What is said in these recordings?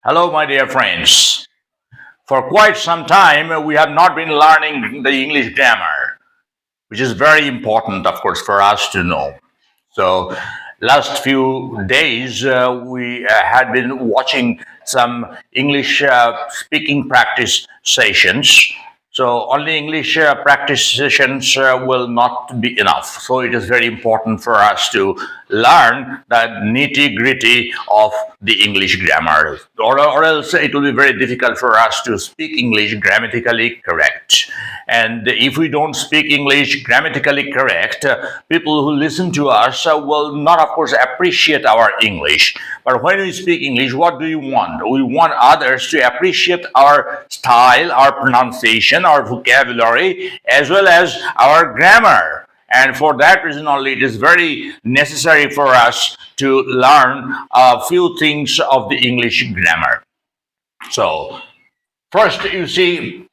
Hello, my dear friends. For quite some time, we have not been learning the English grammar, which is very important, of course, for us to know. So, last few days, we had been watching some English speaking practice sessions. So, only English practice sessions will not be enough. So, it is very important for us to learn the nitty gritty of the English grammar, or else it will be very difficult for us to speak English grammatically correct. And if we don't speak English grammatically correct, people who listen to us will not, of course, appreciate our English. But when we speak English, what do you want? We want others to appreciate our style, our pronunciation, our vocabulary, as well as our grammar. And for that reason only, it is very necessary for us to learn a few things of the English grammar. So, first, you see,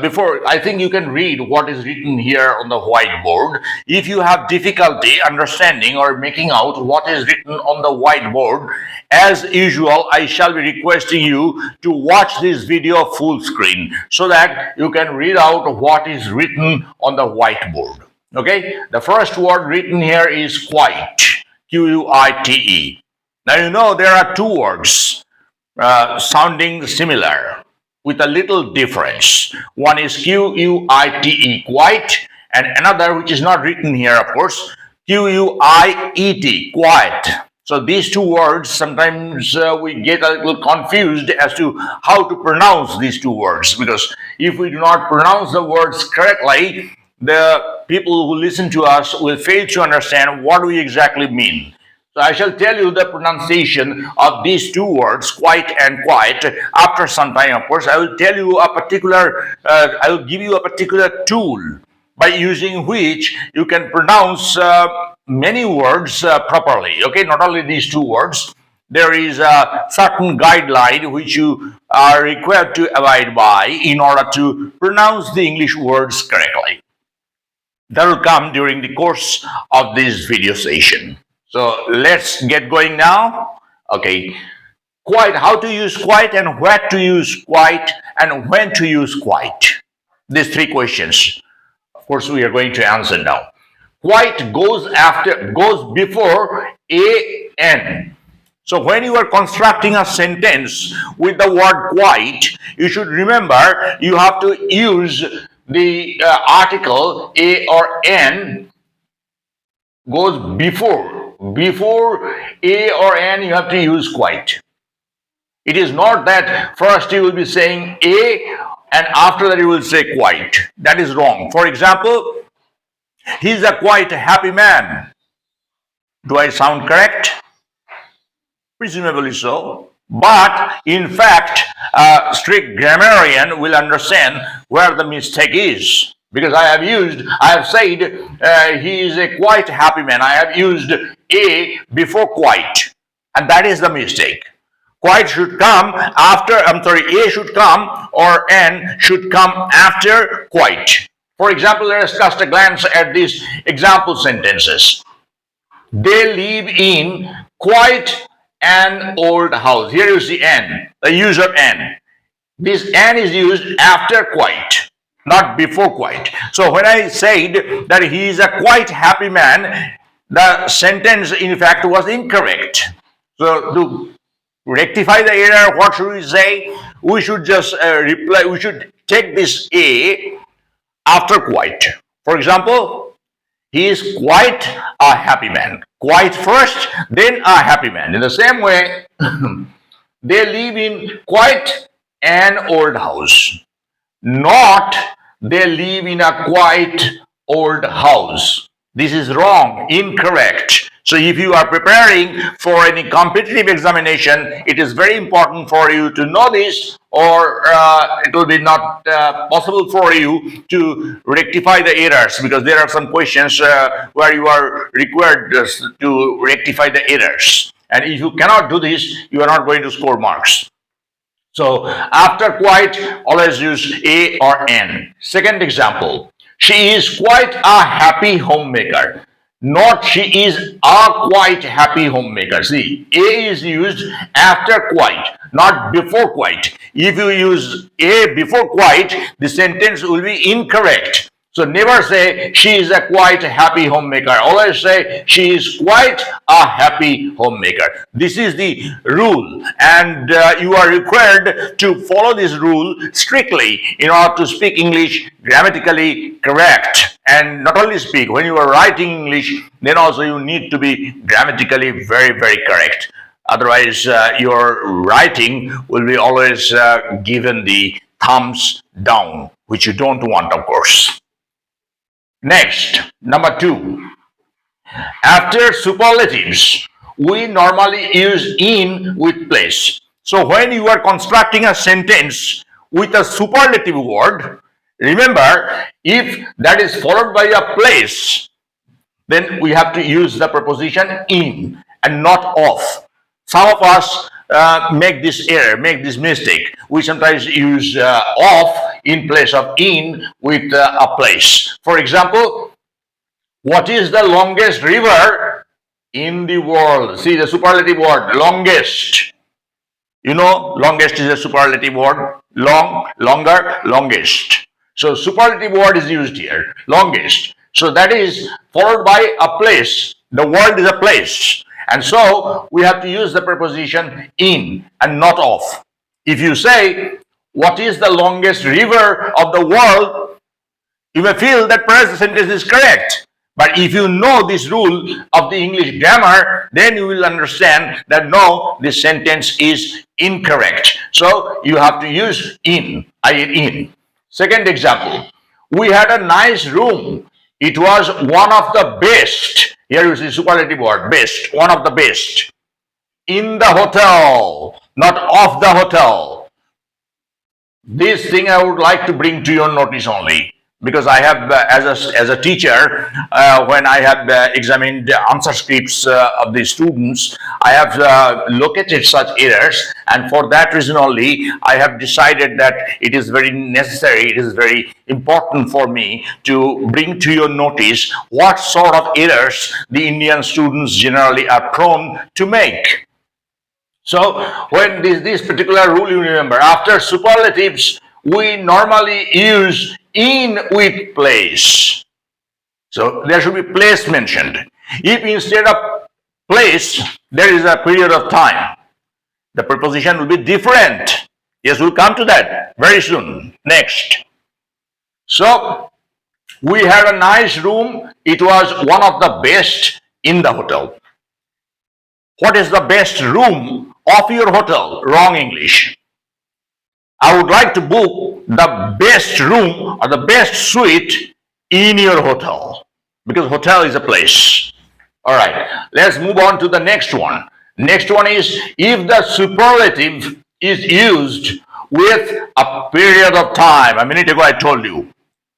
before I think you can read what is written here on the whiteboard. If you have difficulty understanding or making out what is written on the whiteboard, as usual, I shall be requesting you to watch this video full screen so that you can read out what is written on the whiteboard. Okay, the first word written here is quite, Quite. Now you know there are two words sounding similar with a little difference. One is Quite, quite, and another, which is not written here, of course, Quiet, quiet. So these two words, sometimes we get a little confused as to how to pronounce these two words, because if we do not pronounce the words correctly, the people who listen to us will fail to understand what we exactly mean. So I shall tell you the pronunciation of these two words, quite and quiet, after some time. Of course, I will tell you a particular, I will give you a particular tool by using which you can pronounce many words properly. Okay, not only these two words. There is a certain guideline which you are required to abide by in order to pronounce the English words correctly. That will come during the course of this video session. So let's get going now. Okay, quite, how to use quite and where to use quite and when to use quite. These three questions, of course, we are going to answer now. Quite goes before an. So when you are constructing a sentence with the word quite, you should remember you have to use the article a or an goes before. Before a or an, you have to use quite. It is not that first you will be saying a and after that you will say quite. That is wrong. For example, he's a quite happy man. Do I sound correct? Presumably so. But in fact, a strict grammarian will understand where the mistake is. Because I have said he is a quite happy man. I have used a before quite. And that is the mistake. Quite should come after, a should come or an should come after quite. For example, let us cast a glance at these example sentences. They live in quite an old house. Here you see an, the use of an. This an is used after quite, not before quite. So when I said that he is a quite happy man, the sentence in fact was incorrect. So to rectify the error, what should we say? We should just reply, we should take this a after quite. For example, he is quite a happy man. Quite first, then a happy man. In the same way, they live in quite an old house. Not they live in a quite old house. This is wrong, incorrect. So if you are preparing for any competitive examination, it is very important for you to know this, or it will be not possible for you to rectify the errors, because there are some questions where you are required to rectify the errors. And if you cannot do this, you are not going to score marks. So after quite, always use a or an. Second example, she is quite a happy homemaker. not she is a quite happy homemaker. See, a is used after quite, not before quite. If you use a before quite, the sentence will be incorrect. So never say she is a quite happy homemaker. Always say she is quite a happy homemaker. This is the rule, and you are required to follow this rule strictly in order to speak English grammatically correct. And not only speak, when you are writing English, then also you need to be grammatically very, very correct. Otherwise, your writing will be always given the thumbs down, which you don't want, of course. Next, number 2. After superlatives, we normally use in with place. So when you are constructing a sentence with a superlative word, remember, if that is followed by a place, then we have to use the preposition in and not of. Some of us make this error, make this mistake. We sometimes use of in place of in with a place. For example, what is the longest river in the world? See the superlative word, longest. You know, longest is a superlative word. Long, longer, longest. So superlative word is used here, longest. So that is followed by a place. The world is a place. And so we have to use the preposition in and not of. If you say, what is the longest river of the world? You may feel that perhaps the sentence is correct. But if you know this rule of the English grammar, then you will understand that no, this sentence is incorrect. So you have to use in, in. Second example, we had a nice room. It was one of the best. Here you see superlative word, best, one of the best. In the hotel, not of the hotel. This thing I would like to bring to your notice only. Because I have, as a teacher, when I have examined the answer scripts of the students, I have located such errors, and for that reason only, I have decided that it is very necessary, it is very important for me to bring to your notice what sort of errors the Indian students generally are prone to make. So, when this particular rule, you remember, after superlatives, we normally use in with place. So there should be place mentioned. If instead of place, there is a period of time, the preposition will be different. Yes, we'll come to that very soon. Next. So we had a nice room. It was one of the best in the hotel. What is the best room of your hotel? Wrong English. I would like to book the best room or the best suite in your hotel, because hotel is a place. All right, let's move on to the next one. Next one is if the superlative is used with a period of time. A minute ago I told you.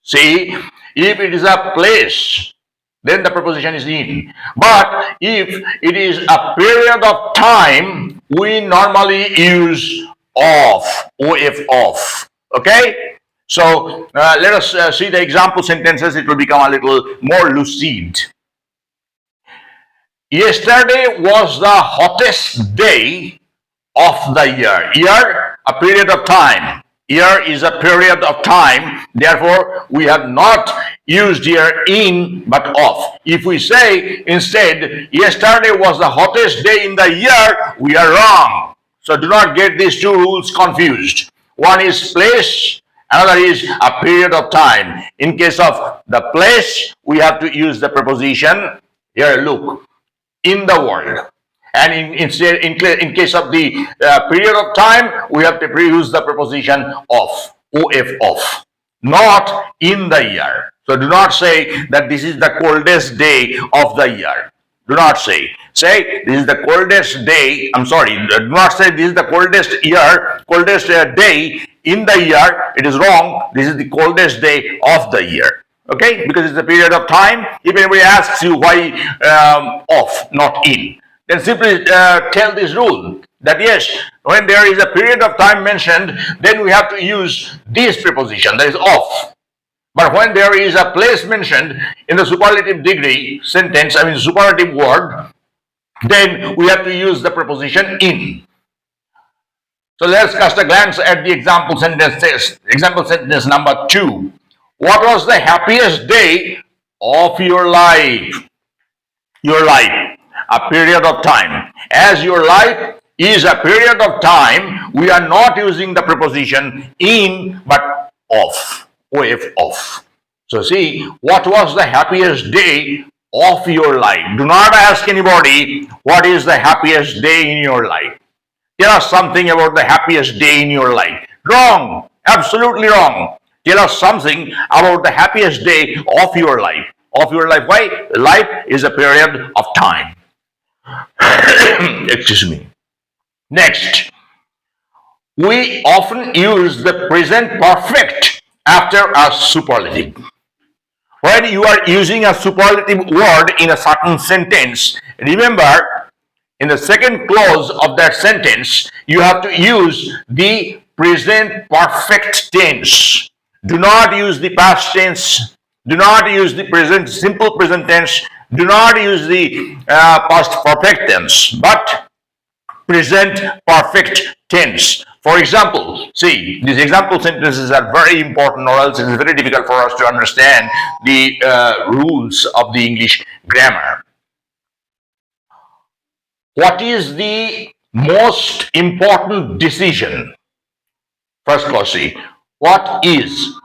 See, if it is a place, then the preposition is in. But if it is a period of time, we normally use of. Okay? So let us see the example sentences. It will become a little more lucid. Yesterday was the hottest day of the year. Year, a period of time. Year is a period of time. Therefore, we have not used here in but of. If we say instead, yesterday was the hottest day in the year, we are wrong. So do not get these two rules confused. One is place, another is a period of time. In case of the place, we have to use the preposition, here look, in the world. And in case of the period of time, we have to use the preposition of, of, not in the year. So do not say that this is the coldest day of the year. Do not say. Say this is the coldest day. I'm sorry. Do not say this is the coldest year, coldest day in the year. It is wrong. This is the coldest day of the year. Okay, because it's a period of time. If anybody asks you why of, not in, then simply tell this rule that yes, when there is a period of time mentioned, then we have to use this preposition, that is of. But when there is a place mentioned in the superlative degree sentence, I mean superlative word, then we have to use the preposition in. So let's cast a glance at the example sentence test. Example sentence number 2. What was the happiest day of your life? Your life, a period of time. As your life is a period of time, we are not using the preposition in but of, of. So see, what was the happiest day of your life? Do not ask anybody what is the happiest day in your life. Tell us something about the happiest day in your life. Wrong. Absolutely wrong. Tell us something about the happiest day of your life. Of your life. Why? Life is a period of time. Excuse me. Next, we often use the present perfect after a superlative. When you are using a superlative word in a certain sentence, remember, in the second clause of that sentence, you have to use the present perfect tense. Do not use the past tense. Do not use the present simple present tense. Do not use the past perfect tense, but present perfect tense. For example, see, these example sentences are very important, or else it is very difficult for us to understand the rules of the English grammar. What is the most important decision? First clause, see. What is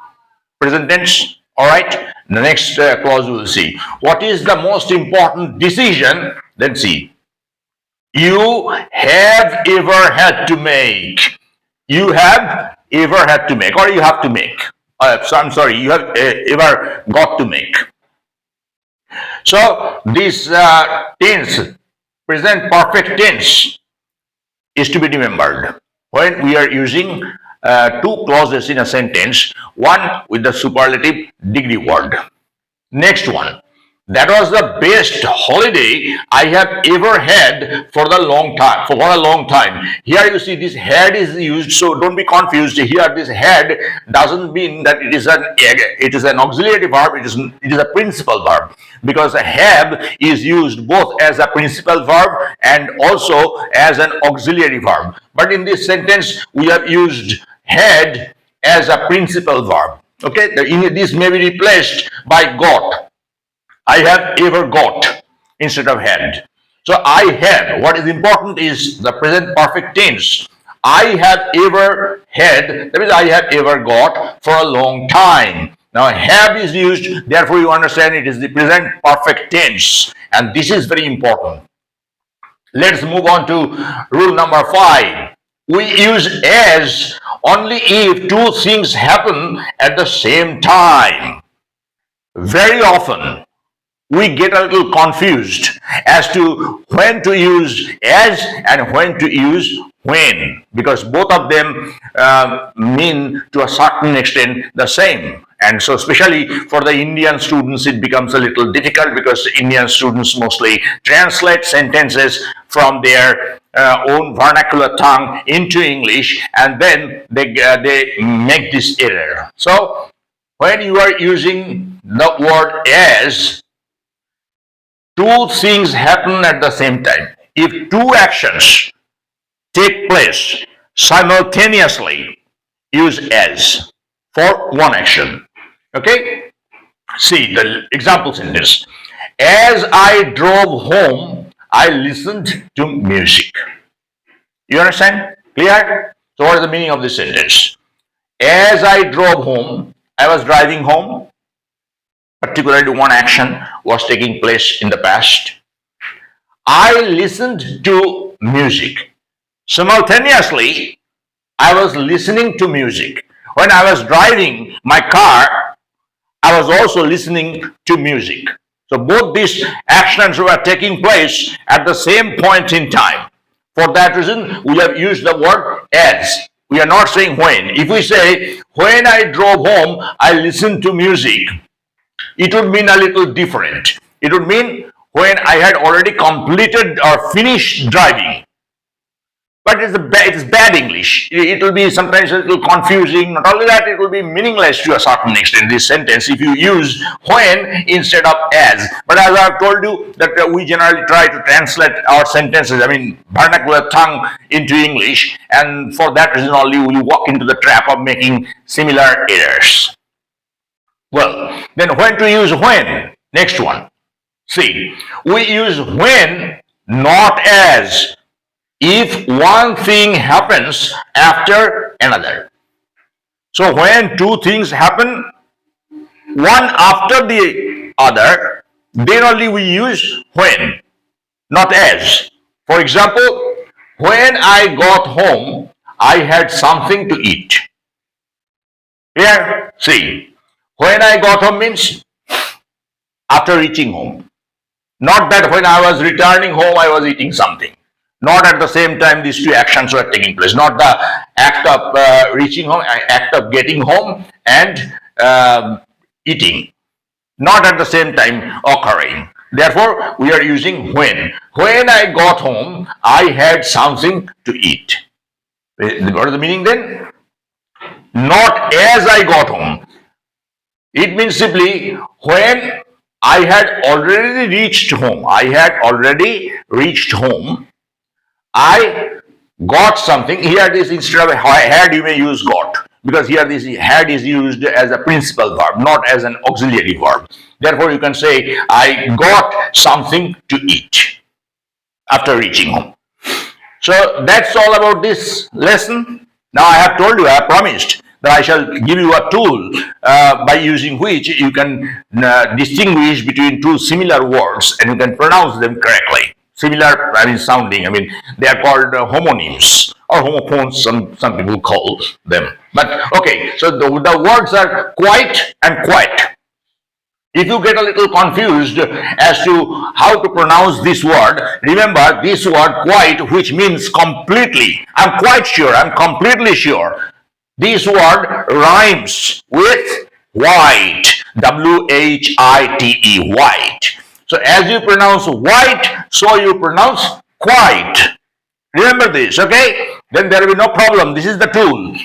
present tense? All right. The next clause we will see. What is the most important decision? Then see. You have ever had to make. You have ever had to make, or you have to make. So I'm sorry, you have ever got to make. So this tense, present perfect tense, is to be remembered when we are using two clauses in a sentence, one with the superlative degree word. Next one. That was the best holiday I have ever had for a long time. Here you see this had is used, so don't be confused. Here this had doesn't mean that it is an auxiliary verb. It is a principal verb, because have is used both as a principal verb and also as an auxiliary verb. But in this sentence we have used had as a principal verb. Okay, this may be replaced by got. I have ever got instead of had. So I have. What is important is the present perfect tense. I have ever had, that means I have ever got for a long time. Now have is used, therefore you understand it is the present perfect tense. And this is very important. Let's move on to rule number 5. We use as only if two things happen at the same time. Very often, we get a little confused as to when to use as and when to use when, because both of them mean to a certain extent the same. And so especially for the Indian students, it becomes a little difficult, because Indian students mostly translate sentences from their own vernacular tongue into English, and then they make this error. So when you are using the word as, two things happen at the same time. If two actions take place simultaneously, use as for one action. Okay? See the example sentence. As I drove home, I listened to music. You understand? Clear? So what is the meaning of this sentence? As I drove home, I was driving home. Particularly one action was taking place in the past. I listened to music. Simultaneously, I was listening to music. When I was driving my car, I was also listening to music. So both these actions were taking place at the same point in time. For that reason, we have used the word as. We are not saying when. If we say, when I drove home, I listened to music, it would mean a little different. It would mean when I had already completed or finished driving. but it's bad English. It will be sometimes a little confusing. Not only that, it will be meaningless to a certain extent, this sentence, if you use when instead of as. But as I've told you, that we generally try to translate our sentences, vernacular tongue, into English, and for that reason only we walk into the trap of making similar errors. Well, then when to use when? Next one. See, we use when, not as, if one thing happens after another. So when two things happen, one after the other, then only we use when, not as. For example, when I got home, I had something to eat. Here, see, when I got home means after reaching home. Not that when I was returning home, I was eating something. Not at the same time these two actions were taking place. Not the act of reaching home, act of getting home and eating. Not at the same time occurring. Therefore, we are using when. When I got home, I had something to eat. What is the meaning then? Not as I got home. It means simply when I had already reached home. I had already reached home. I got something. Here this, instead of had, you may use got, because here this had is used as a principal verb, not as an auxiliary verb. Therefore, you can say I got something to eat after reaching home. So that's all about this lesson. Now I have told you, I have promised that I shall give you a tool by using which you can distinguish between two similar words and you can pronounce them correctly. Similar, sounding. They are called homonyms or homophones. Some people call them. But okay, so the words are quite and quite. If you get a little confused as to how to pronounce this word, remember this word quite, which means completely. I'm quite sure, I'm completely sure. This word rhymes with white, W-H-I-T-E, white. So as you pronounce white, so you pronounce quite. Remember this, okay? Then there will be no problem. This is the tool.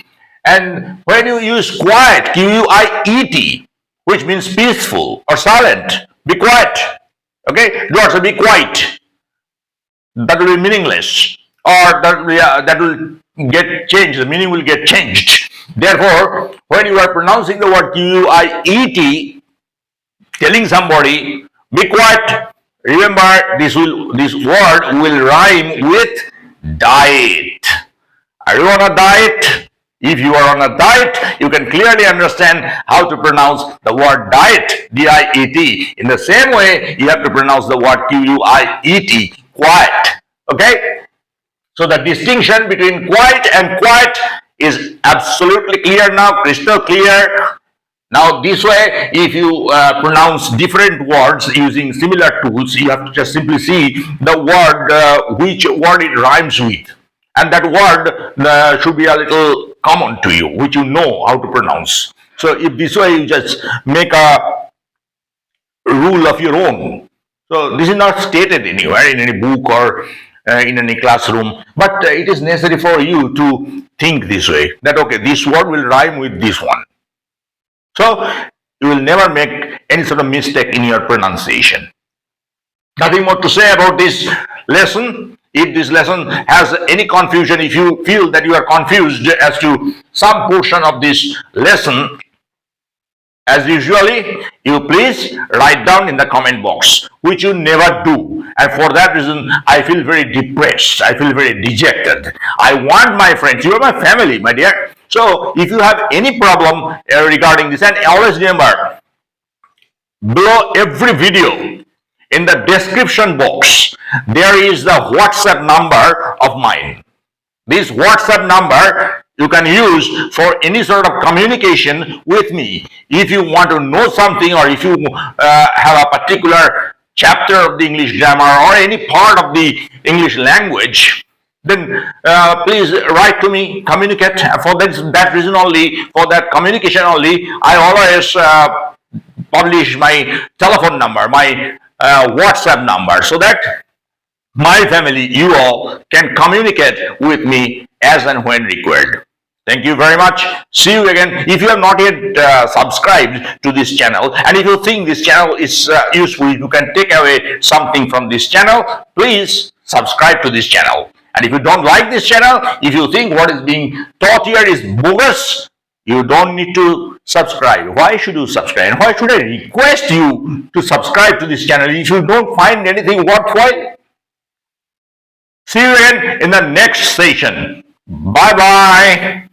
And when you use quiet, Q-U-I-E-T, which means peaceful or silent, be quiet. Okay? Do also be quiet. That will be meaningless. Or that will get changed. The meaning will get changed. Therefore, when you are pronouncing the word Q-U-I-E-T, telling somebody, be quiet. Remember, this word will rhyme with diet. Are you on a diet? If you are on a diet, you can clearly understand how to pronounce the word diet, D-I-E-T. In the same way, you have to pronounce the word Q-U-I-E-T, quiet. Okay? So the distinction between quiet and quiet is absolutely clear now, crystal clear. Now this way, if you pronounce different words using similar tools, you have to just simply see the word, which word it rhymes with. And that word should be a little common to you, which you know how to pronounce. So if this way you just make a rule of your own. So this is not stated anywhere in any book or in any classroom, but it is necessary for you to think this way, that okay, this word will rhyme with this one. So you will never make any sort of mistake in your pronunciation. Nothing more to say about this lesson. If this lesson has any confusion, if you feel that you are confused as to some portion of this lesson, as usually, you please write down in the comment box, which you never do. And for that reason, I feel very depressed. I feel very dejected. I want my friends, you are my family, my dear. So if you have any problem regarding this, and always remember, below every video, in the description box, there is the WhatsApp number of mine. This WhatsApp number you can use for any sort of communication with me. If you want to know something, or if you have a particular chapter of the English grammar or any part of the English language, then please write to me, communicate. For that reason only, for that communication only, I always publish my telephone number, my WhatsApp number, so that my family, you all can communicate with me as and when required. Thank you very much. See you again. If you have not yet subscribed to this channel, and if you think this channel is useful, you can take away something from this channel, please subscribe to this channel. And if you don't like this channel, if you think what is being taught here is bogus, you don't need to subscribe. Why should you subscribe? And why should I request you to subscribe to this channel if you don't find anything worthwhile? See you again in the next session. Bye bye.